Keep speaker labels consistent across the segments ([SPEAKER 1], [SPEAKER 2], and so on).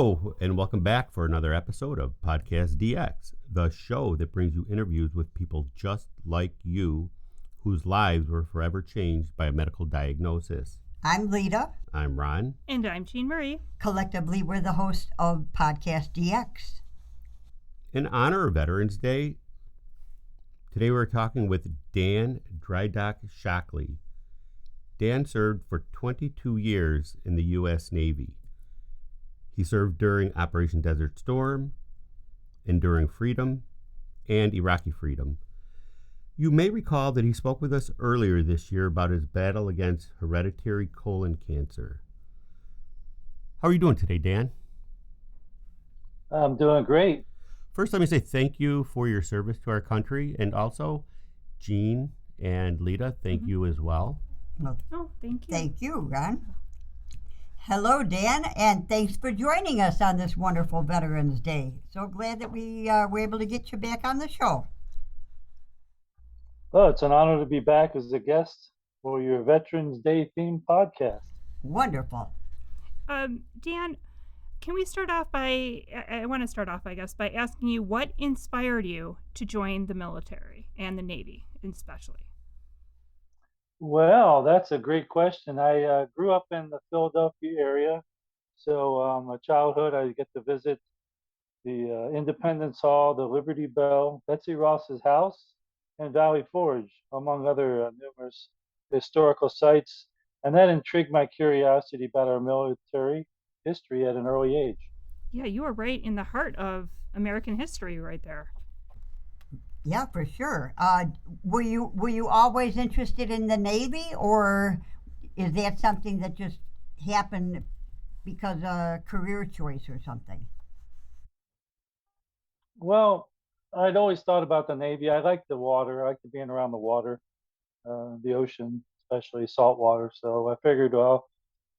[SPEAKER 1] Hello, and welcome back for another episode of Podcast DX, the show that brings you interviews with people just like you whose lives were forever changed by a medical diagnosis.
[SPEAKER 2] I'm Lita.
[SPEAKER 1] I'm Ron.
[SPEAKER 3] And I'm Jean Marie.
[SPEAKER 2] Collectively, we're the hosts of Podcast DX.
[SPEAKER 1] In honor of Veterans Day, today we're talking with Dan Dry Dock Shockley. Dan served for 22 years in the U.S. Navy. He served during Operation Desert Storm, Enduring Freedom, and Iraqi Freedom. You may recall that he spoke with us earlier this year about his battle against hereditary colon cancer. How are you doing today, Dan?
[SPEAKER 4] I'm doing great.
[SPEAKER 1] First, let me say thank you for your service to our country, and also Jean and Lita, thank you as well.
[SPEAKER 2] Well,
[SPEAKER 3] Thank you.
[SPEAKER 2] thank you, Ron. Hello, Dan, and thanks for joining us on this wonderful Veterans Day. So glad that we were able to get you back on the show.
[SPEAKER 4] Well, it's an honor to be back as a guest for your Veterans Day themed podcast.
[SPEAKER 2] Wonderful.
[SPEAKER 3] Dan, can we start off by, I want to start off, I guess, by asking you what inspired you to join the military and the Navy especially?
[SPEAKER 4] Well, that's a great question. I grew up in the Philadelphia area. So my childhood, I get to visit the Independence Hall, the Liberty Bell, Betsy Ross's house, and Valley Forge, among other numerous historical sites. And that intrigued my curiosity about our military history at an early age.
[SPEAKER 3] Yeah, you were right in the heart of American history right there.
[SPEAKER 2] Yeah, for sure. Were you always interested in the Navy, or is that something that just happened because of career choice or something?
[SPEAKER 4] Well, I'd always thought about the Navy. I like the water. I like being around the water, the ocean, especially salt water. So I figured, well,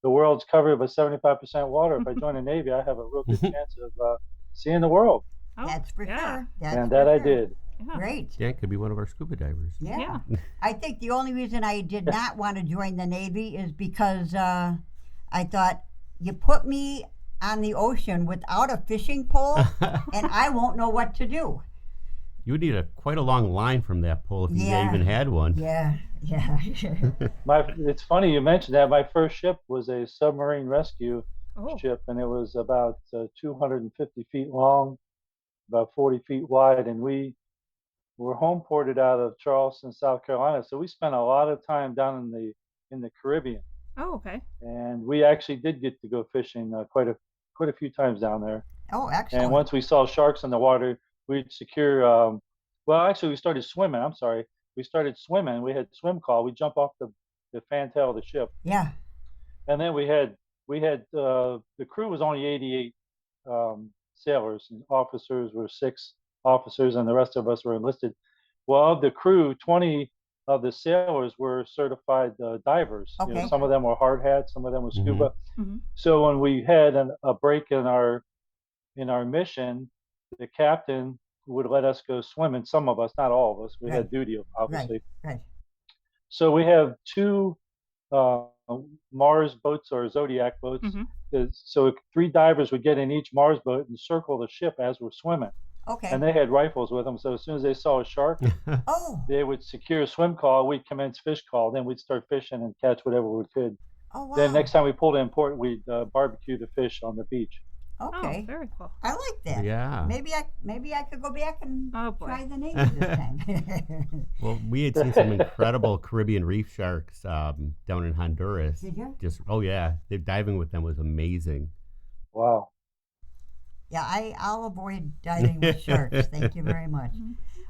[SPEAKER 4] the world's covered by 75% water. If I join the Navy, I have a real good chance of seeing the world.
[SPEAKER 3] Oh,
[SPEAKER 2] That's for
[SPEAKER 3] yeah.
[SPEAKER 2] sure. That's
[SPEAKER 4] And
[SPEAKER 2] for
[SPEAKER 4] that I
[SPEAKER 2] sure.
[SPEAKER 4] did.
[SPEAKER 3] Yeah.
[SPEAKER 2] Great.
[SPEAKER 1] Dan could be one of our scuba divers.
[SPEAKER 2] Yeah.
[SPEAKER 3] Yeah.
[SPEAKER 2] I think the only reason I did not want to join the Navy is because I thought, you put me on the ocean without a fishing pole and I won't know what to do.
[SPEAKER 1] You would need quite a long line from that pole if you
[SPEAKER 2] Yeah.
[SPEAKER 1] even had one.
[SPEAKER 2] Yeah.
[SPEAKER 4] It's funny you mentioned that. My first ship was a submarine rescue
[SPEAKER 3] Oh,
[SPEAKER 4] ship, and it was about 250 feet long, about 40 feet wide, and we were home ported out of Charleston, South Carolina. So we spent a lot of time down in the Caribbean,
[SPEAKER 3] okay.
[SPEAKER 4] and we actually did get to go fishing quite a few times down there.
[SPEAKER 2] Oh, excellent.
[SPEAKER 4] And once we saw sharks in the water, we'd secure. Well, actually, we started swimming. I'm sorry, we started swimming. We had swim call. We jump off the fantail of the ship,
[SPEAKER 2] Yeah.
[SPEAKER 4] and then we had the crew was only 88 sailors, and officers were 6 officers, and the rest of us were enlisted. Well, of the crew, 20 of the sailors were certified divers. You know,
[SPEAKER 2] Okay.
[SPEAKER 4] some of them were hard hats, some of them were scuba.
[SPEAKER 3] Mm-hmm.
[SPEAKER 4] So when we had a break in our mission, the captain would let us go swimming. Some of us, not all of us, we
[SPEAKER 2] Right.
[SPEAKER 4] had duty, obviously.
[SPEAKER 2] Right.
[SPEAKER 4] So we have 2 Mars boats or Zodiac boats.
[SPEAKER 3] Mm-hmm.
[SPEAKER 4] So 3 divers would get in each Mars boat and circle the ship as we're swimming.
[SPEAKER 2] Okay.
[SPEAKER 4] And they had rifles with them. So as soon as they saw a shark,
[SPEAKER 2] Oh.
[SPEAKER 4] they would secure a swim call. We'd commence fish call. Then we'd start fishing and catch whatever we could.
[SPEAKER 2] Oh, wow.
[SPEAKER 4] Then next time we pulled in port, we'd barbecue the fish on the beach.
[SPEAKER 2] Okay.
[SPEAKER 3] Oh, very cool.
[SPEAKER 2] I like that.
[SPEAKER 1] Yeah.
[SPEAKER 2] Maybe I could go back and
[SPEAKER 3] Oh, boy.
[SPEAKER 2] try the Navy this time.
[SPEAKER 1] Well, we had seen some incredible Caribbean reef sharks down in Honduras.
[SPEAKER 2] Did you?
[SPEAKER 1] Oh yeah, diving with them was amazing.
[SPEAKER 4] Wow.
[SPEAKER 2] Yeah, I'll avoid diving with sharks. Thank you very much.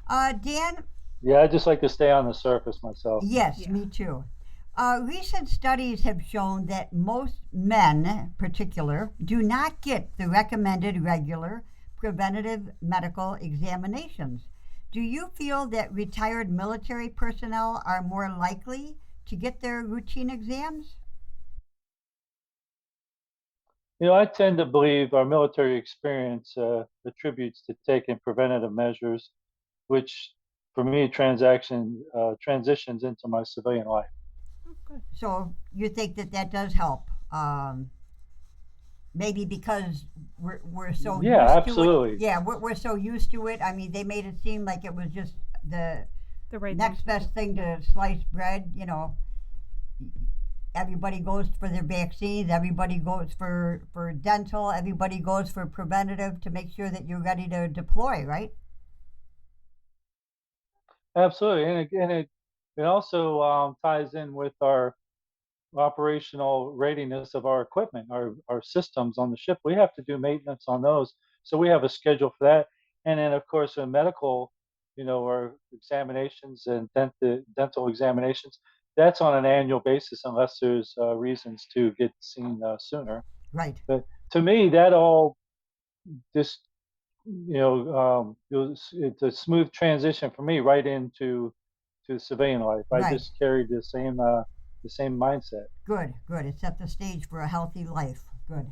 [SPEAKER 2] Dan,
[SPEAKER 4] Yeah, I just like to stay on the surface myself.
[SPEAKER 2] yes,
[SPEAKER 3] Yeah.
[SPEAKER 2] me too. Recent studies have shown that most men, in particular, do not get the recommended regular preventative medical examinations. Do you feel that retired military personnel are more likely to get their routine exams?
[SPEAKER 4] You know, I tend to believe our military experience attributes to taking preventative measures, which for me transitions into my civilian life.
[SPEAKER 3] Oh, good.
[SPEAKER 2] So you think that does help maybe because we're so
[SPEAKER 4] Yeah,
[SPEAKER 2] used to it.
[SPEAKER 4] absolutely.
[SPEAKER 2] Yeah, we're so used to it. I mean, they made it seem like it was just the
[SPEAKER 3] The right thing
[SPEAKER 2] next
[SPEAKER 3] to
[SPEAKER 2] best
[SPEAKER 3] do.
[SPEAKER 2] thing to sliced bread. You know, everybody goes for their vaccines. Everybody goes for dental. Everybody goes for preventative to make sure that you're ready to deploy. Right.
[SPEAKER 4] Absolutely. And it also ties in with our operational readiness of our equipment, our systems on the ship. We have to do maintenance on those. So we have a schedule for that. And then, of course, in medical, our examinations and dental examinations, that's on an annual basis unless there's reasons to get seen sooner.
[SPEAKER 2] Right.
[SPEAKER 4] But to me, that all just, it's a smooth transition for me right into to civilian life. I
[SPEAKER 2] Right.
[SPEAKER 4] just carried the same mindset.
[SPEAKER 2] Good. Good. It set the stage for a healthy life. Good.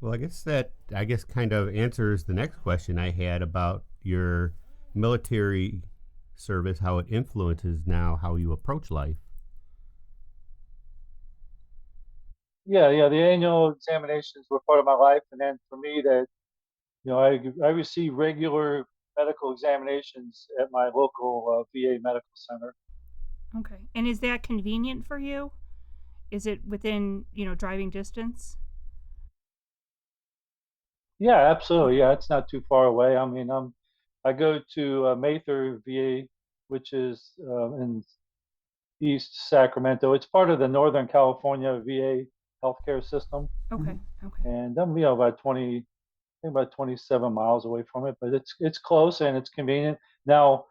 [SPEAKER 1] Well, I guess kind of answers the next question I had about your military service, how it influences now how you approach life.
[SPEAKER 4] Yeah, yeah. The annual examinations were part of my life, and then for me, that I receive regular medical examinations at my local VA medical center.
[SPEAKER 3] Okay. And is that convenient for you? Is it within, driving distance?
[SPEAKER 4] Yeah, absolutely.
[SPEAKER 3] Okay.
[SPEAKER 4] Yeah, it's not too far away. I mean, I go to Mather VA, which is in East Sacramento. It's part of the Northern California VA healthcare system,
[SPEAKER 2] Hmm.
[SPEAKER 3] Okay. Okay.
[SPEAKER 4] and I'm about 20, I think about 27 miles away from it, but it's close and it's convenient. Now,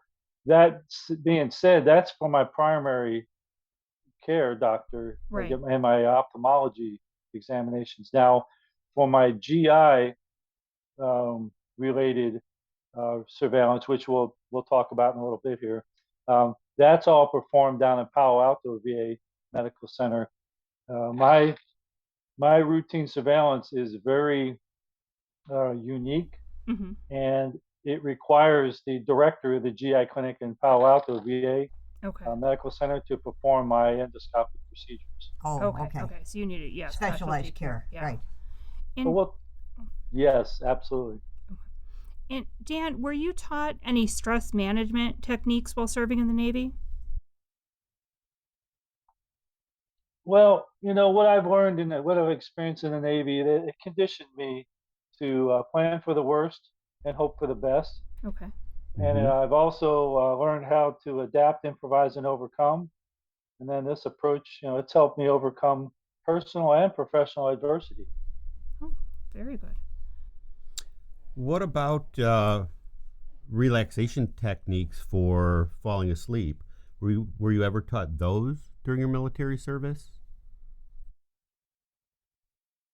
[SPEAKER 4] that being said, that's for my primary care doctor
[SPEAKER 3] Right.
[SPEAKER 4] and my ophthalmology examinations. Now, for my GI related surveillance, which we'll talk about in a little bit here, that's all performed down in Palo Alto VA Medical Center. My routine surveillance is very unique,
[SPEAKER 3] Mm-hmm.
[SPEAKER 4] and it requires the director of the GI clinic in Palo Alto VA
[SPEAKER 3] Okay.
[SPEAKER 4] Medical Center to perform my endoscopic procedures.
[SPEAKER 2] Oh,
[SPEAKER 3] Okay.
[SPEAKER 2] okay.
[SPEAKER 3] Okay. So you need it. Yeah. Specialty
[SPEAKER 2] Specialized
[SPEAKER 3] care.
[SPEAKER 2] care.
[SPEAKER 3] Yeah.
[SPEAKER 2] Right.
[SPEAKER 4] But
[SPEAKER 3] And
[SPEAKER 4] what? Yes, absolutely.
[SPEAKER 3] and Dan, were you taught any stress management techniques while serving in the Navy?
[SPEAKER 4] Well, what I've learned and what I've experienced in the Navy, it conditioned me to plan for the worst and hope for the best.
[SPEAKER 3] Okay.
[SPEAKER 4] And
[SPEAKER 1] Mm-hmm.
[SPEAKER 4] I've also learned how to adapt, improvise, and overcome. And then this approach, it's helped me overcome personal and professional adversity.
[SPEAKER 3] Oh, very good.
[SPEAKER 1] What about relaxation techniques for falling asleep? Were you ever taught those during your military service?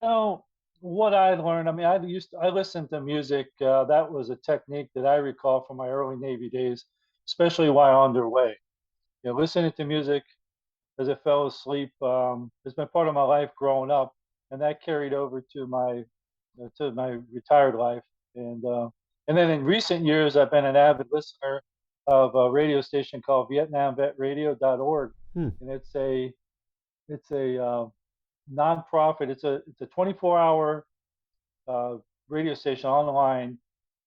[SPEAKER 4] So what I learned, I mean, I listened to music. That was a technique that I recall from my early Navy days, especially while underway. Listening to music as I fell asleep has been part of my life growing up, and that carried over to my retired life. And then in recent years, I've been an avid listener of a radio station called VietnamVetRadio.org,
[SPEAKER 1] Hmm.
[SPEAKER 4] and it's a nonprofit. It's a 24-hour uh, radio station online,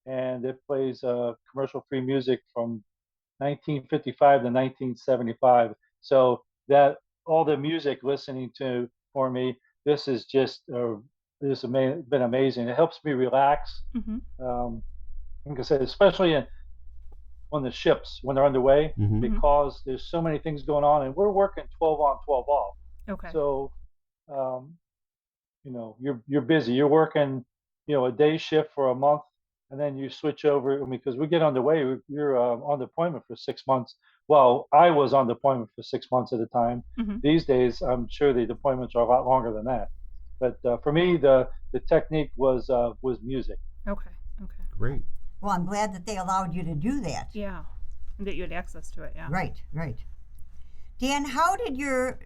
[SPEAKER 4] and it plays commercial-free music from 1955 to 1975. So that all the music listening to for me, this is just this has been amazing. It helps me relax.
[SPEAKER 3] Mm-hmm.
[SPEAKER 4] Um, like I said, especially on the ships when they're underway,
[SPEAKER 1] Mm-hmm.
[SPEAKER 3] Mm-hmm.
[SPEAKER 4] because there's so many things going on, and we're working 12 on, 12 off.
[SPEAKER 3] Okay.
[SPEAKER 4] So um, you're busy. You're working, a day shift for a month, and then you switch over. I mean, because we get underway, you're on deployment for 6 months. Well, I was on deployment for 6 months at a time.
[SPEAKER 3] Mm-hmm.
[SPEAKER 4] These days, I'm sure the deployments are a lot longer than that. But for me, the technique was music.
[SPEAKER 3] Okay. Okay.
[SPEAKER 1] Great.
[SPEAKER 2] Well, I'm glad that they allowed you to do that.
[SPEAKER 3] Yeah. And that you had access to it. Yeah.
[SPEAKER 2] Right, right. Dan, how did your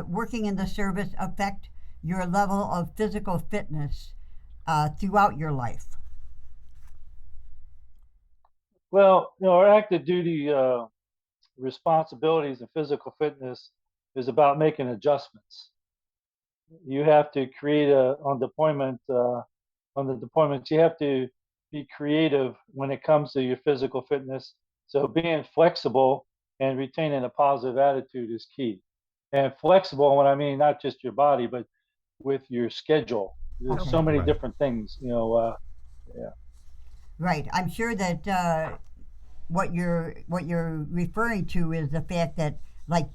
[SPEAKER 2] working in the service affect your level of physical fitness throughout your life?
[SPEAKER 4] Well, our active duty responsibilities and physical fitness is about making adjustments. you have to create on the deployments, you have to be creative when it comes to your physical fitness. So being flexible and retaining a positive attitude is key. And flexible, when I mean not just your body, but with your schedule. There's
[SPEAKER 2] Okay.
[SPEAKER 4] so many
[SPEAKER 1] Right.
[SPEAKER 4] different things, yeah.
[SPEAKER 2] Right. I'm sure that what you're referring to is the fact that, like,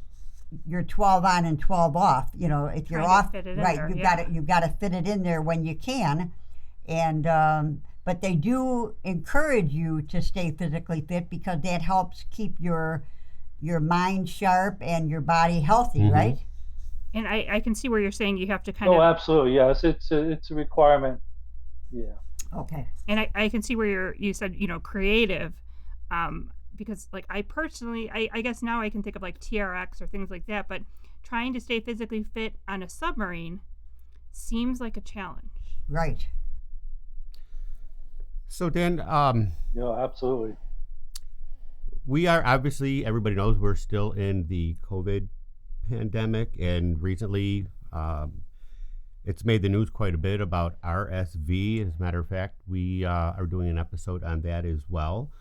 [SPEAKER 2] you're 12 on and 12 off. If you're
[SPEAKER 3] Trying to
[SPEAKER 2] off,
[SPEAKER 3] fit it in
[SPEAKER 2] right,
[SPEAKER 3] there,
[SPEAKER 2] you've got
[SPEAKER 3] yeah.
[SPEAKER 2] to you've got to fit it in there when you can, and but they do encourage you to stay physically fit because that helps keep your mind sharp and your body healthy,
[SPEAKER 1] Mm-hmm.
[SPEAKER 2] right?
[SPEAKER 3] And I can see where you're saying you have to kind
[SPEAKER 4] Oh,
[SPEAKER 3] of,
[SPEAKER 4] absolutely. Yes, it's a requirement. Yeah.
[SPEAKER 2] Okay.
[SPEAKER 3] and I can see where you said, creative. Because like I personally, I guess now I can think of like TRX or things like that, but trying to stay physically fit on a submarine seems like a challenge.
[SPEAKER 2] Right.
[SPEAKER 1] So Dan,
[SPEAKER 4] Yeah, absolutely.
[SPEAKER 1] we are obviously, everybody knows we're still in the COVID pandemic, and recently it's made the news quite a bit about RSV. As a matter of fact, we are doing an episode on that as well.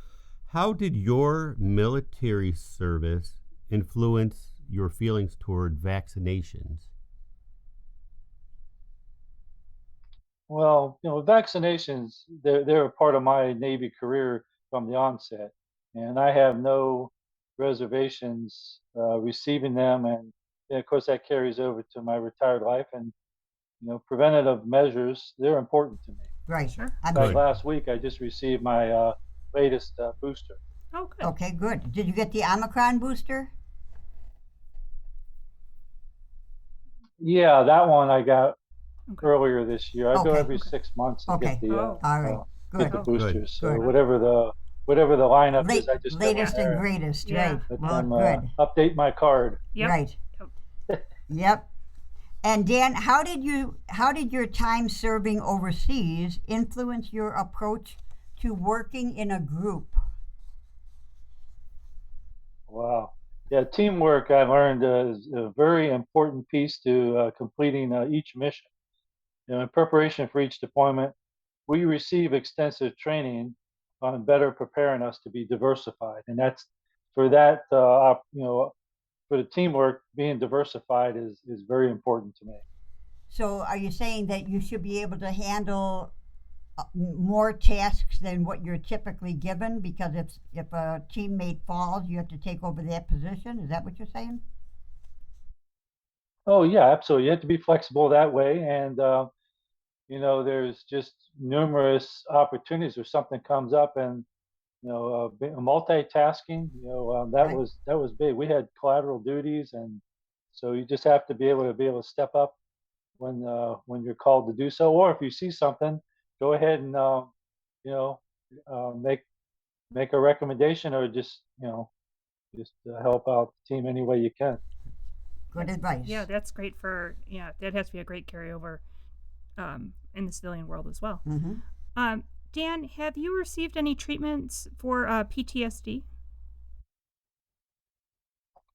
[SPEAKER 1] How did your military service influence your feelings toward vaccinations?
[SPEAKER 4] Well, vaccinations, they're a part of my Navy career from the onset, and I have no reservations receiving them. And of course, that carries over to my retired life. And preventative measures, they're important to me.
[SPEAKER 2] Right.
[SPEAKER 3] Sure.
[SPEAKER 2] I'm
[SPEAKER 4] In fact,
[SPEAKER 1] Good.
[SPEAKER 4] last week I just received my latest booster.
[SPEAKER 3] Oh, good.
[SPEAKER 2] Okay. Good. Did you get the Omicron booster?
[SPEAKER 4] Yeah, that one I got
[SPEAKER 3] Okay.
[SPEAKER 4] earlier this year. I go
[SPEAKER 2] Okay.
[SPEAKER 4] every
[SPEAKER 3] Okay.
[SPEAKER 4] 6 months and
[SPEAKER 2] Okay.
[SPEAKER 3] Oh.
[SPEAKER 2] All right.
[SPEAKER 4] get
[SPEAKER 2] Good.
[SPEAKER 4] the
[SPEAKER 3] Oh.
[SPEAKER 1] Good.
[SPEAKER 4] boosters. So
[SPEAKER 2] Good.
[SPEAKER 4] whatever the lineup is, I just go in
[SPEAKER 2] Latest and
[SPEAKER 4] there and
[SPEAKER 2] greatest.
[SPEAKER 3] Yeah.
[SPEAKER 2] Right.
[SPEAKER 4] let
[SPEAKER 2] Well,
[SPEAKER 4] them
[SPEAKER 2] good.
[SPEAKER 4] update my card.
[SPEAKER 3] Yep.
[SPEAKER 2] Right.
[SPEAKER 3] Yep.
[SPEAKER 2] Yep. And Dan, how did your time serving overseas influence your approach to working in a group?
[SPEAKER 4] Wow. Yeah, teamwork I've learned is a very important piece to completing each mission. In preparation for each deployment, we receive extensive training on better preparing us to be diversified, and that's for that. For the teamwork, being diversified is very important to me.
[SPEAKER 2] So, are you saying that you should be able to handle more tasks than what you're typically given? Because if a teammate falls, you have to take over that position. Is that what you're saying?
[SPEAKER 4] Oh yeah, absolutely. You have to be flexible that way, and there's just numerous opportunities where something comes up, and multitasking.
[SPEAKER 2] Right.
[SPEAKER 4] That was big. We had collateral duties, and so you just have to be able to step up when you're called to do so, or if you see something, go ahead and you know make a recommendation, or just help out the team any way you can.
[SPEAKER 2] Good advice.
[SPEAKER 3] Yeah, that's great that has to be a great carryover in the civilian world as well.
[SPEAKER 2] Mm-hmm.
[SPEAKER 3] Dan, have you received any treatments for PTSD?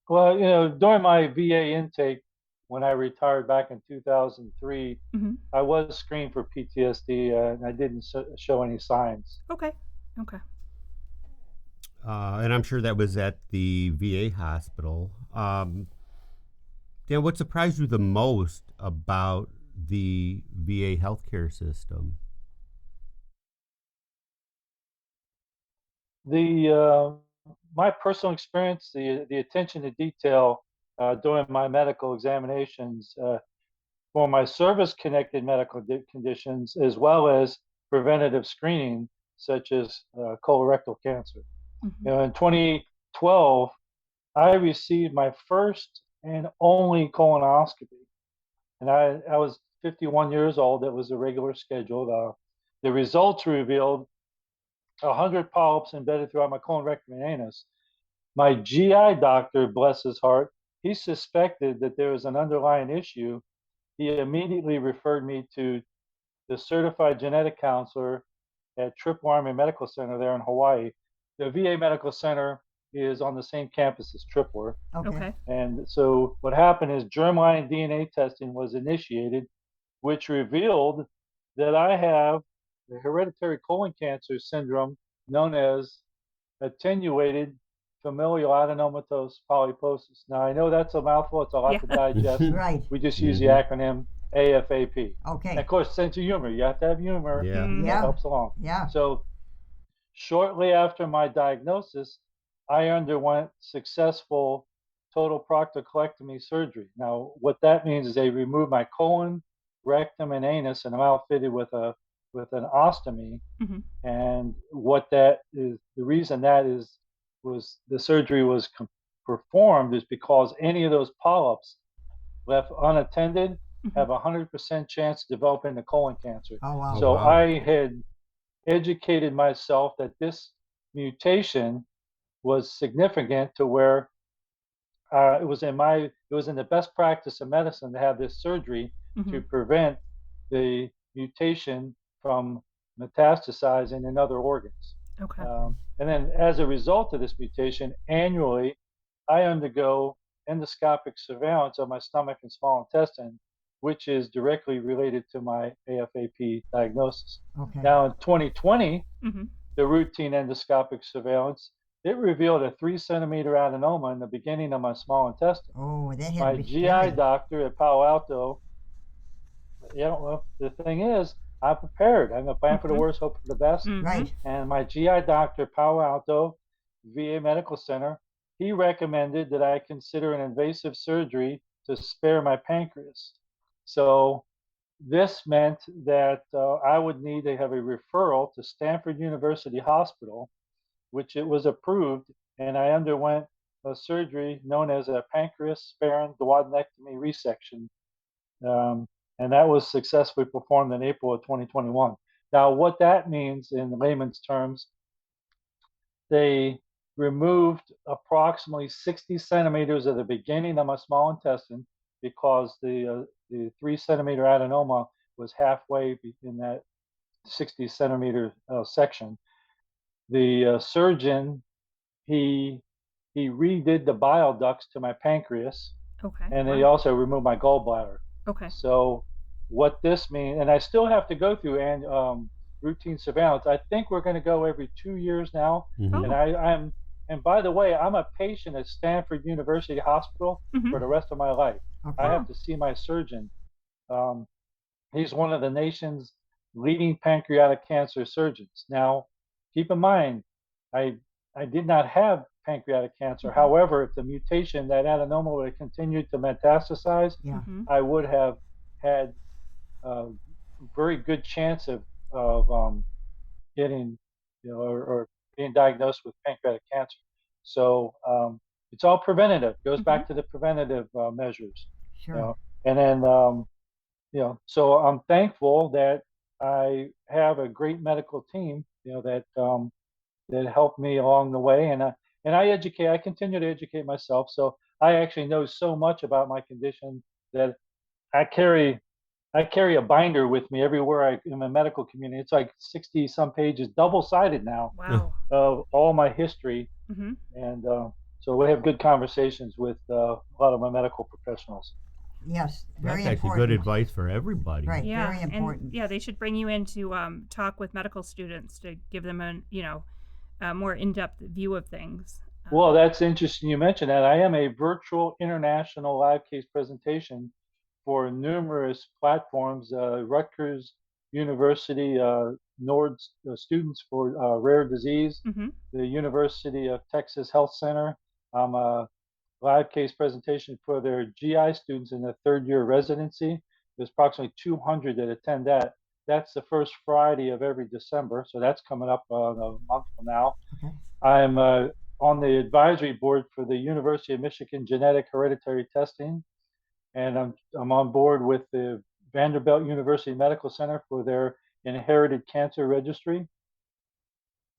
[SPEAKER 4] Well, during my VA intake, when I retired back in 2003,
[SPEAKER 3] Mm-hmm.
[SPEAKER 4] I was screened for PTSD, and I didn't show any signs.
[SPEAKER 3] Okay. Okay.
[SPEAKER 1] And I'm sure that was at the VA hospital. Dan, what surprised you the most about the VA healthcare system?
[SPEAKER 4] The My personal experience, the attention to detail during my medical examinations for my service-connected medical conditions, as well as preventative screening, such as colorectal cancer.
[SPEAKER 3] Mm-hmm.
[SPEAKER 4] In 2012, I received my first and only colonoscopy, and I was 51 years old. That was a regular schedule. The results revealed 100 polyps embedded throughout my colon, rectum, and anus. My GI doctor, bless his heart, he suspected that there was an underlying issue. He immediately referred me to the certified genetic counselor at Triple Army Medical Center there in Hawaii. The VA Medical Center is on the same campus as Tripler.
[SPEAKER 3] Okay.
[SPEAKER 4] And so what happened is germline DNA testing was initiated, which revealed that I have the hereditary colon cancer syndrome known as attenuated familial adenomatous polyposis. Now, I know that's a mouthful, it's a lot
[SPEAKER 3] Yeah.
[SPEAKER 4] to digest.
[SPEAKER 2] Right.
[SPEAKER 4] We just use the acronym AFAP. And
[SPEAKER 2] Okay.
[SPEAKER 4] of course, sense of humor. You have to have humor.
[SPEAKER 1] Yeah.
[SPEAKER 3] Mm.
[SPEAKER 4] That
[SPEAKER 2] Yeah.
[SPEAKER 4] helps along.
[SPEAKER 2] Yeah.
[SPEAKER 4] So, shortly after my diagnosis, I underwent successful total proctocolectomy surgery. Now, what that means is they removed my colon, rectum, and anus, and I'm outfitted with an ostomy.
[SPEAKER 3] Hmm.
[SPEAKER 4] And what that is, the reason that is, was the surgery was performed is because any of those polyps left unattended
[SPEAKER 3] Hmm.
[SPEAKER 4] have a 100% chance of developing the colon cancer.
[SPEAKER 2] Oh, wow.
[SPEAKER 1] Oh,
[SPEAKER 4] So
[SPEAKER 1] wow.
[SPEAKER 4] I had educated myself that this mutation was significant to where it was in the best practice of medicine to have this surgery
[SPEAKER 3] Hmm.
[SPEAKER 4] to prevent the mutation from metastasizing in other organs.
[SPEAKER 3] Okay.
[SPEAKER 4] And then as a result of this mutation, annually I undergo endoscopic surveillance of my stomach and small intestine, which is directly related to my AFAP diagnosis.
[SPEAKER 2] Okay.
[SPEAKER 4] Now in 2020,
[SPEAKER 3] Hmm.
[SPEAKER 4] the routine endoscopic surveillance, it revealed a 3 centimeter adenoma in the beginning of my small intestine.
[SPEAKER 2] Oh, that had to
[SPEAKER 4] My
[SPEAKER 2] be
[SPEAKER 4] GI
[SPEAKER 2] scary.
[SPEAKER 4] doctor at Palo Alto, well, the thing is, I'm prepared. I'm going to plan for the
[SPEAKER 3] Hmm.
[SPEAKER 4] worst, hope for the best.
[SPEAKER 3] Hmm.
[SPEAKER 2] Right.
[SPEAKER 4] And my GI doctor, Palo Alto VA Medical Center, he recommended that I consider an invasive surgery to spare my pancreas. So this meant that I would need to have a referral to Stanford University Hospital, which it was approved, and I underwent a surgery known as a pancreas sparing duodenectomy resection, um, and that was successfully performed in April of 2021. Now, what that means in layman's terms, they removed approximately 60 centimeters of the beginning of my small intestine because the 3 centimeter adenoma was halfway in that 60 centimeter section. The surgeon, he he redid the bile ducts to my pancreas,
[SPEAKER 3] Okay.
[SPEAKER 4] and he
[SPEAKER 3] Wow.
[SPEAKER 4] also removed my gallbladder.
[SPEAKER 3] Okay.
[SPEAKER 4] So what this means, and I still have to go through routine surveillance. I think we're going to go every 2 years now, and
[SPEAKER 3] Oh.
[SPEAKER 4] and by the way, I'm a patient at Stanford University Hospital
[SPEAKER 3] Hmm.
[SPEAKER 4] for the rest of my life. I
[SPEAKER 2] Okay.
[SPEAKER 4] have
[SPEAKER 3] Oh.
[SPEAKER 4] to see my surgeon. Um, he's one of the nation's leading pancreatic cancer surgeons. Now, keep in mind, I I did not have pancreatic cancer.
[SPEAKER 3] Hmm.
[SPEAKER 4] However, if the mutation, that adenoma, would have continued to metastasize,
[SPEAKER 2] Yeah.
[SPEAKER 3] Hmm.
[SPEAKER 4] I would have had a very good chance of getting, or being diagnosed with pancreatic cancer. So it's all preventative. Goes
[SPEAKER 3] Hmm.
[SPEAKER 4] back to the preventative measures, you
[SPEAKER 2] Sure.
[SPEAKER 4] know. And then so I'm thankful that I have a great medical team, that helped me along the way, and I continue to educate myself. So I actually know so much about my condition that I carry I carry a binder with me everywhere in the medical community. It's like 60 some pages, double sided now,
[SPEAKER 3] Wow.
[SPEAKER 4] of all my history,
[SPEAKER 3] Hmm.
[SPEAKER 4] and so we have good conversations with a lot of my medical professionals.
[SPEAKER 2] Yes.
[SPEAKER 1] That's
[SPEAKER 2] Very
[SPEAKER 1] actually good
[SPEAKER 2] important.
[SPEAKER 1] advice for everybody.
[SPEAKER 2] Right.
[SPEAKER 3] Yeah.
[SPEAKER 2] Very
[SPEAKER 3] And
[SPEAKER 2] important.
[SPEAKER 3] yeah, they should bring you in to talk with medical students to give them a more in-depth view of things.
[SPEAKER 4] Well, that's interesting you mentioned that. I am a virtual international live case presentation for numerous platforms, Rutgers University, NORD's Students for Rare Disease,
[SPEAKER 3] Hmm.
[SPEAKER 4] the University of Texas Health Center. I'm a live case presentation for their GI students in the third year residency. There's approximately 200 that attend that. That's the first Friday of every December, so that's coming up a month from now.
[SPEAKER 2] Okay.
[SPEAKER 4] I'm on the advisory board for the University of Michigan Genetic Hereditary Testing, and I'm on board with the Vanderbilt University Medical Center for their Inherited Cancer Registry,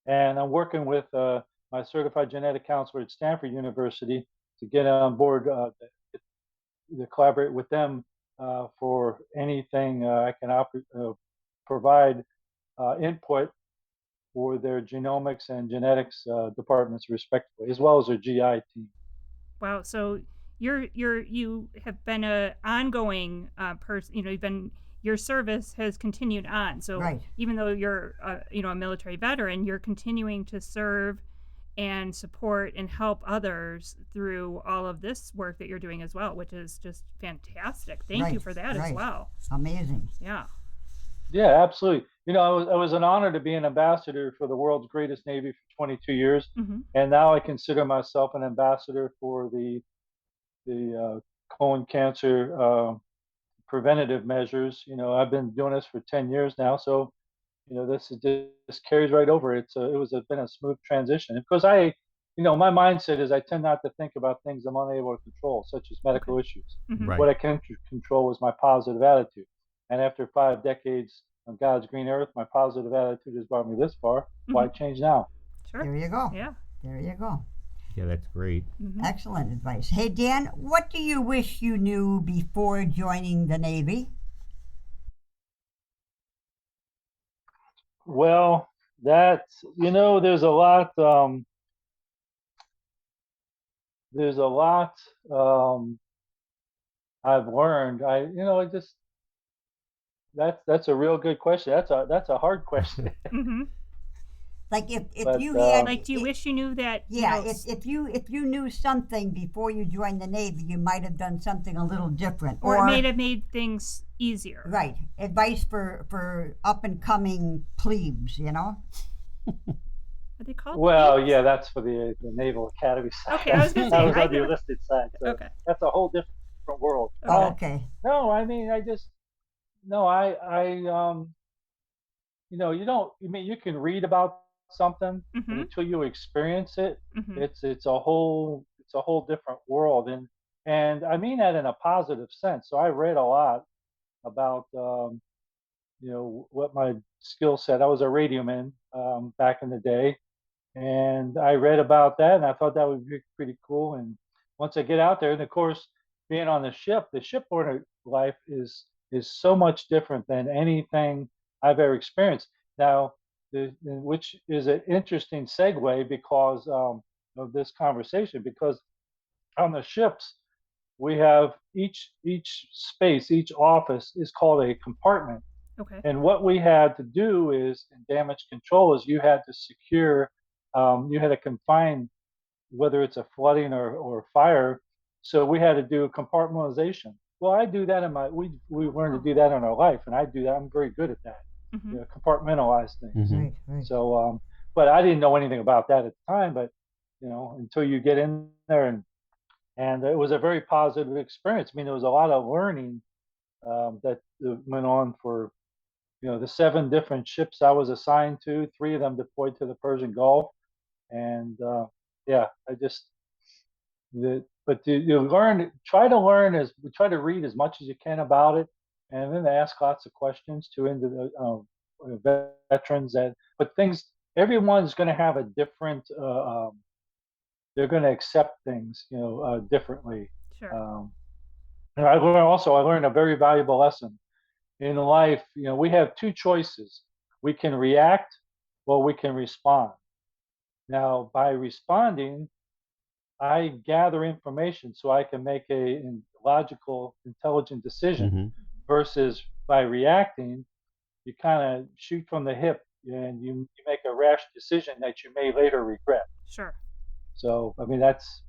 [SPEAKER 4] and I'm working with my certified genetic counselor at Stanford University to get on board to collaborate with them for anything I can provide input for their genomics and genetics departments, respectively, as well as their GI team.
[SPEAKER 3] Wow. So you have been a ongoing person. You've been your service has continued on. So
[SPEAKER 2] Right.
[SPEAKER 3] even though you're a military veteran, you're continuing to serve and support and help others through all of this work that you're doing as well, which is just fantastic. Thank you
[SPEAKER 2] Right,
[SPEAKER 3] for that as
[SPEAKER 2] right.
[SPEAKER 3] well.
[SPEAKER 2] Amazing.
[SPEAKER 3] Yeah.
[SPEAKER 4] Yeah, absolutely. I was an honor to be an ambassador for the world's greatest navy for 22 years,
[SPEAKER 3] Hmm.
[SPEAKER 4] and now I consider myself an ambassador for the colon cancer preventative measures. I've been doing this for 10 years now, so this just carries right over. Been a smooth transition because my mindset is I tend not to think about things I'm unable to control, such as
[SPEAKER 3] Okay.
[SPEAKER 4] medical issues.
[SPEAKER 3] Hmm.
[SPEAKER 1] Right.
[SPEAKER 4] What I can control is my positive attitude. And after 5 decades on God's green earth, my positive attitude has brought me this far. Why
[SPEAKER 3] Hmm.
[SPEAKER 4] change now?
[SPEAKER 3] Sure.
[SPEAKER 2] There you go.
[SPEAKER 3] Yeah.
[SPEAKER 2] There you go.
[SPEAKER 1] Yeah, that's great.
[SPEAKER 3] Hmm.
[SPEAKER 2] Excellent advice. Hey, Dan, what do you wish you knew before joining the Navy?
[SPEAKER 4] Well, there's a lot. There's a lot I've learned. I just that's a real good question. That's a hard question.
[SPEAKER 3] Hmm.
[SPEAKER 2] Like if
[SPEAKER 4] But
[SPEAKER 2] you had
[SPEAKER 3] Like, do you
[SPEAKER 2] it-
[SPEAKER 3] wish you knew that?
[SPEAKER 2] yeah, if you knew something before you joined the Navy, you might have done something a little different.
[SPEAKER 3] Or it may have made things easier.
[SPEAKER 2] right, advice for up and coming plebes,
[SPEAKER 3] Are they called?
[SPEAKER 4] Well,
[SPEAKER 3] plebes?
[SPEAKER 4] yeah, that's for the Naval Academy side.
[SPEAKER 3] Okay, I was gonna
[SPEAKER 4] That
[SPEAKER 3] say,
[SPEAKER 4] was
[SPEAKER 3] I
[SPEAKER 4] on the
[SPEAKER 3] never-
[SPEAKER 4] enlisted side. So
[SPEAKER 3] Okay.
[SPEAKER 4] that's a whole different world.
[SPEAKER 2] Oh,
[SPEAKER 3] Okay.
[SPEAKER 2] okay.
[SPEAKER 4] No, I mean, no, you don't. I mean, you can read about something, but
[SPEAKER 3] Hmm.
[SPEAKER 4] until you experience it,
[SPEAKER 3] Hmm.
[SPEAKER 4] it's a whole different world, and I mean that in a positive sense. So I read a lot about what my skill set. I was a radioman back in the day, and I read about that, and I thought that would be pretty cool. And once I get out there, and of course, being on the shipboard life is so much different than anything I've ever experienced. Now, which is an interesting segue because of this conversation, because on the ships we have each space, each office is called a compartment,
[SPEAKER 3] Okay.
[SPEAKER 4] and what we had to do is in damage control is you had to confine, whether it's a flooding or fire. So we had to do compartmentalization. Well, I do that we learned to do that in our life, and I do that. I'm very good at that.
[SPEAKER 3] Hmm.
[SPEAKER 4] Compartmentalize things.
[SPEAKER 1] Mhm.
[SPEAKER 2] Right, right.
[SPEAKER 4] So, but I didn't know anything about that at the time. But until you get in there, and it was a very positive experience. I mean, there was a lot of learning that went on for the 7 different ships I was assigned to. 3 of them deployed to the Persian Gulf, and yeah, I just but you try to read as much as you can about it, and then ask lots of questions to into veterans. But everyone's going to have a different. They're going to accept things, differently.
[SPEAKER 3] Sure.
[SPEAKER 4] And I learned a very valuable lesson in life. We have 2 choices: we can react, or we can respond. Now, by responding, I gather information so I can make a logical, intelligent decision.
[SPEAKER 1] Mhm.
[SPEAKER 4] Versus by reacting, you kind of shoot from the hip, and you make a rash decision that you may later regret.
[SPEAKER 3] Sure.
[SPEAKER 4] So, I mean, that's.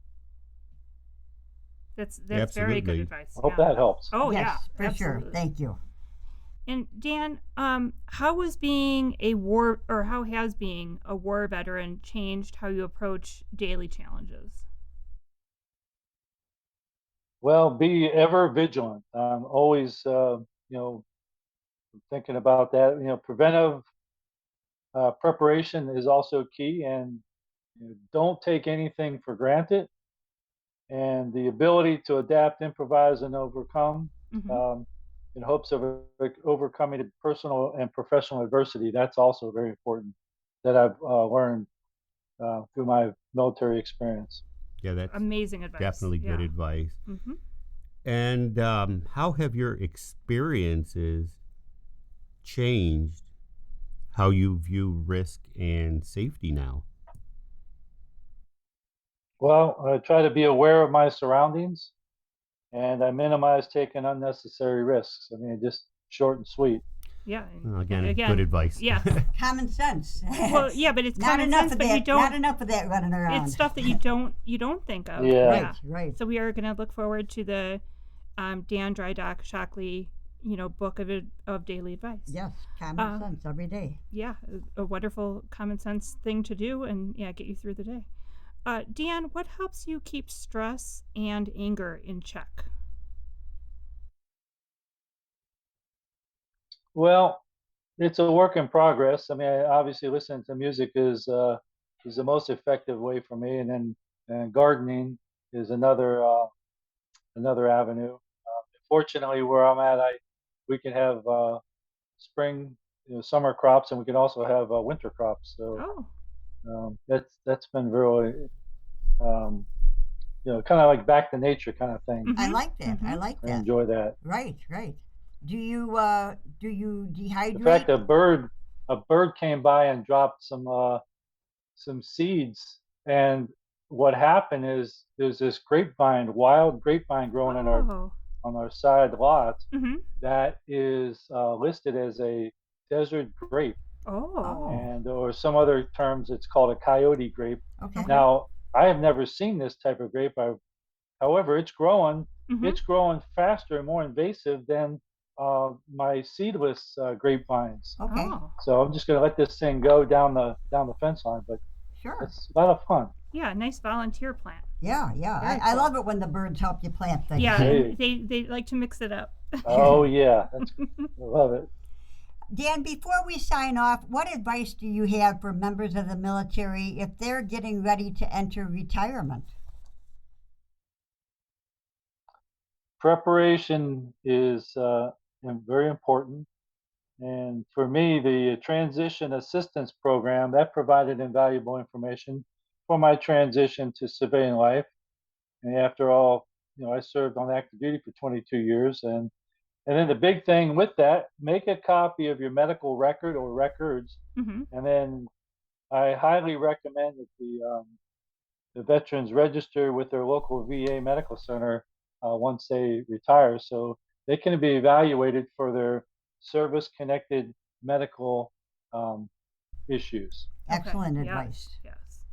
[SPEAKER 3] That's very good
[SPEAKER 1] Absolutely.
[SPEAKER 3] advice.
[SPEAKER 4] I hope
[SPEAKER 3] Yeah.
[SPEAKER 4] that helps.
[SPEAKER 3] Oh
[SPEAKER 2] yes,
[SPEAKER 3] yeah,
[SPEAKER 2] for sure.
[SPEAKER 3] absolutely.
[SPEAKER 2] Thank you.
[SPEAKER 3] And Dan, how has being a war veteran changed how you approach daily challenges?
[SPEAKER 4] Well, be ever vigilant. Always, thinking about that. Preventive preparation is also key, and don't take anything for granted. And the ability to adapt, improvise, and overcome
[SPEAKER 3] Hmm.
[SPEAKER 4] um, in hopes of overcoming personal and professional adversity. That's also very important that I've learned through my military experience.
[SPEAKER 1] Yeah, that's
[SPEAKER 3] Amazing advice.
[SPEAKER 1] definitely good
[SPEAKER 3] Yeah.
[SPEAKER 1] advice.
[SPEAKER 3] Hmm.
[SPEAKER 1] And how have your experiences changed how you view risk and safety now.
[SPEAKER 4] Well, I try to be aware of my surroundings, and I minimize taking unnecessary risks. I mean, just short and sweet.
[SPEAKER 3] Yeah.
[SPEAKER 1] Well, again,
[SPEAKER 3] again,
[SPEAKER 1] good advice.
[SPEAKER 3] Yes.
[SPEAKER 2] Common sense.
[SPEAKER 3] Well, yeah, but it's
[SPEAKER 2] not
[SPEAKER 3] common
[SPEAKER 2] enough
[SPEAKER 3] sense,
[SPEAKER 2] of
[SPEAKER 3] but
[SPEAKER 2] that.
[SPEAKER 3] you don't.
[SPEAKER 2] Not enough of that running around.
[SPEAKER 3] It's stuff that you don't think of.
[SPEAKER 4] Yeah.
[SPEAKER 2] Right, right.
[SPEAKER 3] So we are going to look forward to the Dan Dry Dock Shockley, book of daily advice.
[SPEAKER 2] Yes, common sense every day.
[SPEAKER 3] Yeah, a wonderful common sense thing to do, and get you through the day. Dan, what helps you keep stress and anger in check?
[SPEAKER 4] Well, it's a work in progress. I mean, obviously, listening to music is the most effective way for me, and then gardening is another avenue. Fortunately, where I'm at, we can have spring, summer crops, and we can also have winter crops. So
[SPEAKER 3] Oh,
[SPEAKER 4] that's been really, um, kind of like back to nature kind of thing.
[SPEAKER 2] I
[SPEAKER 3] Mhm,
[SPEAKER 2] like that. I
[SPEAKER 3] mhm.
[SPEAKER 2] like
[SPEAKER 4] I
[SPEAKER 2] that.
[SPEAKER 4] enjoy that.
[SPEAKER 2] Right, right. Do you
[SPEAKER 4] In
[SPEAKER 2] dehydrate?
[SPEAKER 4] fact, a bird came by and dropped some seeds, and what happened is there's this wild grapevine growing
[SPEAKER 3] Oh.
[SPEAKER 4] on our side lot
[SPEAKER 3] Mm-hmm.
[SPEAKER 4] that is listed as a desert grape,
[SPEAKER 3] Oh.
[SPEAKER 4] and or some other terms it's called a coyote grape.
[SPEAKER 2] Okay.
[SPEAKER 3] Okay.
[SPEAKER 4] Now, I have never seen this type of grape. However, it's growing.
[SPEAKER 3] Mm-hmm.
[SPEAKER 4] It's growing faster and more invasive than my seedless grapevines.
[SPEAKER 2] Okay.
[SPEAKER 3] Oh.
[SPEAKER 4] So I'm just going to let this thing go down the fence line, but
[SPEAKER 2] Sure.
[SPEAKER 4] it's a lot of fun.
[SPEAKER 3] Yeah, nice volunteer plant.
[SPEAKER 2] Yeah, yeah.
[SPEAKER 3] Very
[SPEAKER 2] I
[SPEAKER 3] cool.
[SPEAKER 2] love it when the birds help you plant things.
[SPEAKER 3] Yeah,
[SPEAKER 4] Hey.
[SPEAKER 3] and they like to mix it up.
[SPEAKER 4] Oh yeah, I love it.
[SPEAKER 2] Dan, before we sign off, what advice do you have for members of the military if they're getting ready to enter retirement?
[SPEAKER 4] Preparation is very important. And for me, the transition assistance program that provided invaluable information for my transition to civilian life. And after all, I served on active duty for 22 years, and then the big thing with that, make a copy of your medical record or records,
[SPEAKER 3] Mm-hmm.
[SPEAKER 4] and then I highly recommend that the veterans register with their local VA medical center once they retire, so they can be evaluated for their service-connected medical um, issues.
[SPEAKER 2] Excellent
[SPEAKER 3] Okay.
[SPEAKER 2] advice.
[SPEAKER 3] Yes.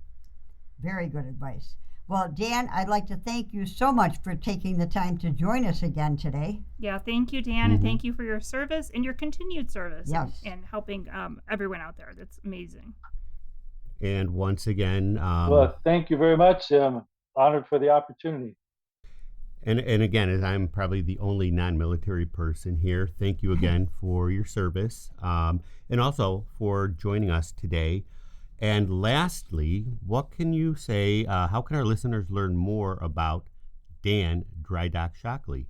[SPEAKER 2] Very good advice. Well, Dan, I'd like to thank you so much for taking the time to join us again today.
[SPEAKER 3] Yeah, thank you, Dan, and thank you for your service and your continued service.
[SPEAKER 2] Yes.
[SPEAKER 3] And helping everyone out there. That's amazing.
[SPEAKER 1] And once again,
[SPEAKER 4] Well, thank you very much. I'm honored for the opportunity.
[SPEAKER 1] and again, as I'm probably the only non-military person here, thank you again for your service, and also for joining us today. And lastly, what can you say? How can our listeners learn more about Dan Dry Dock Shockley?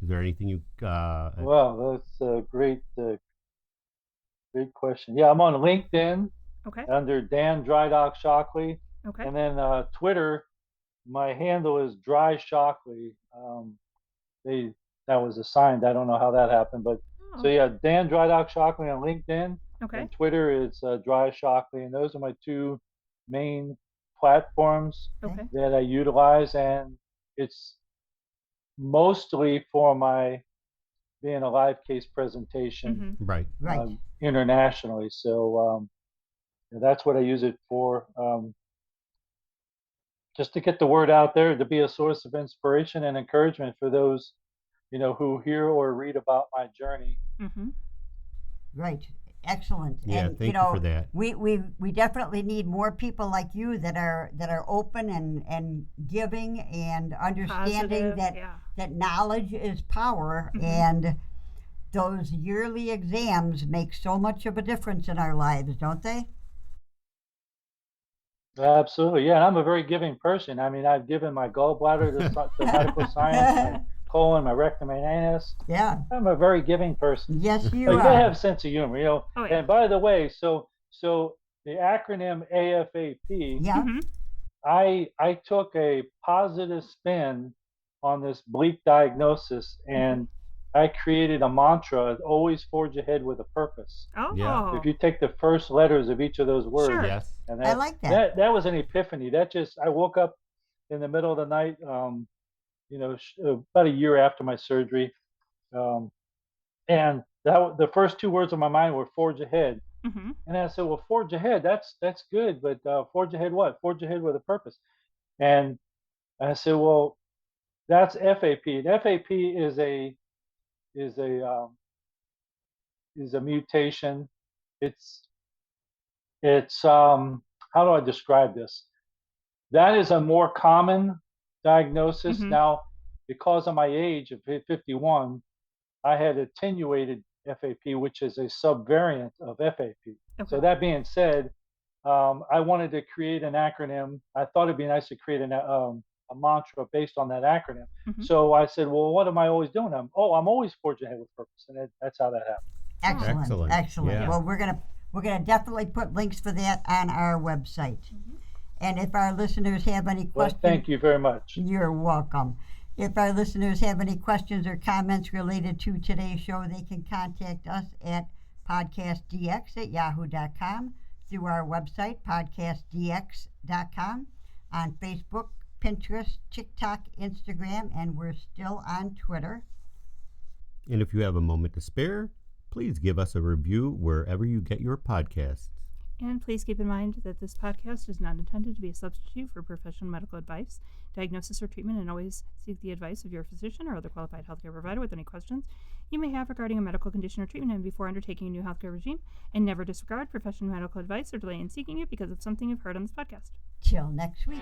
[SPEAKER 1] Is there anything you?
[SPEAKER 4] Well, that's a great question. Yeah, I'm on LinkedIn
[SPEAKER 3] Okay.
[SPEAKER 4] under Dan Dry Dock Shockley,
[SPEAKER 3] Okay.
[SPEAKER 4] and then Twitter. My handle is Dry Shockley. That was assigned. I don't know how that happened, but
[SPEAKER 3] Oh,
[SPEAKER 4] so yeah, Dan Dry Dock Shockley on LinkedIn,
[SPEAKER 3] okay.
[SPEAKER 4] and Twitter is Dry Shockley, and those are my two main platforms
[SPEAKER 3] Okay.
[SPEAKER 4] that I utilize, and it's mostly for my being a live case presentation
[SPEAKER 3] Mm-hmm.
[SPEAKER 1] Right.
[SPEAKER 2] Right.
[SPEAKER 4] internationally. So that's what I use it for. Just to get the word out there, to be a source of inspiration and encouragement for those, who hear or read about my journey.
[SPEAKER 3] Mm-hmm.
[SPEAKER 2] Right. Excellent.
[SPEAKER 1] Yeah,
[SPEAKER 2] And
[SPEAKER 1] thank you for that.
[SPEAKER 2] we definitely need more people like you that are open and giving and understanding
[SPEAKER 3] Positive.
[SPEAKER 2] that
[SPEAKER 3] Yeah.
[SPEAKER 2] that knowledge is power,
[SPEAKER 3] Mhm.
[SPEAKER 2] and those yearly exams make so much of a difference in our lives, don't they?
[SPEAKER 4] Absolutely, yeah. And I'm a very giving person. I mean, I've given my gallbladder to medical science, my colon, my rectum, my anus.
[SPEAKER 2] Yeah.
[SPEAKER 4] I'm a very giving person.
[SPEAKER 2] Yes, you
[SPEAKER 4] But you gotta
[SPEAKER 2] are.
[SPEAKER 4] have a sense of humor,
[SPEAKER 3] Oh, yeah.
[SPEAKER 4] And by the way, so the acronym AFAP,
[SPEAKER 2] Yeah.
[SPEAKER 3] Mm-hmm.
[SPEAKER 4] I took a positive spin on this bleak diagnosis, and I created a mantra: always forge ahead with a purpose.
[SPEAKER 3] Oh,
[SPEAKER 1] Yeah.
[SPEAKER 4] If you take the first letters of each of those words,
[SPEAKER 3] Sure.
[SPEAKER 1] Yes.
[SPEAKER 4] and
[SPEAKER 2] I like that.
[SPEAKER 4] that was an epiphany. That just I woke up in the middle of the night, about a year after my surgery, um, and the first two words on my mind were forge ahead.
[SPEAKER 3] hmm
[SPEAKER 4] And I said, well, forge ahead. That's good, but forge ahead what? Forge ahead with a purpose. And I said, well, that's FAP. And FAP is a um, is a mutation. It's it's how do I describe this? That is a more common diagnosis
[SPEAKER 3] hmm
[SPEAKER 4] now. Because of my age of 51, I had attenuated FAP, which is a subvariant of FAP.
[SPEAKER 3] Okay.
[SPEAKER 4] So that being said, I wanted to create an acronym. I thought it'd be nice to create a mantra based on that acronym.
[SPEAKER 3] hmm
[SPEAKER 4] So I said, well, what am I always doing? I'm always forging ahead with purpose, and that's how that happened.
[SPEAKER 2] Excellent.
[SPEAKER 1] Excellent.
[SPEAKER 2] Excellent.
[SPEAKER 1] Yeah.
[SPEAKER 2] Well, we're gonna definitely put links for that on our website. And if our listeners have any
[SPEAKER 4] Well,
[SPEAKER 2] questions,
[SPEAKER 4] thank you very much.
[SPEAKER 2] you're welcome. If our listeners have any questions or comments related to today's show, they can contact us at podcastdx@yahoo.com, through our website, podcastdx.com, on Facebook, Pinterest, TikTok, Instagram, and we're still on Twitter.
[SPEAKER 1] And if you have a moment to spare, please give us a review wherever you get your podcasts.
[SPEAKER 3] And please keep in mind that this podcast is not intended to be a substitute for professional medical advice, diagnosis, or treatment, and always seek the advice of your physician or other qualified healthcare provider with any questions you may have regarding a medical condition or treatment and before undertaking a new healthcare regime, and never disregard professional medical advice or delay in seeking it because of something you've heard on this podcast.
[SPEAKER 2] Till next week.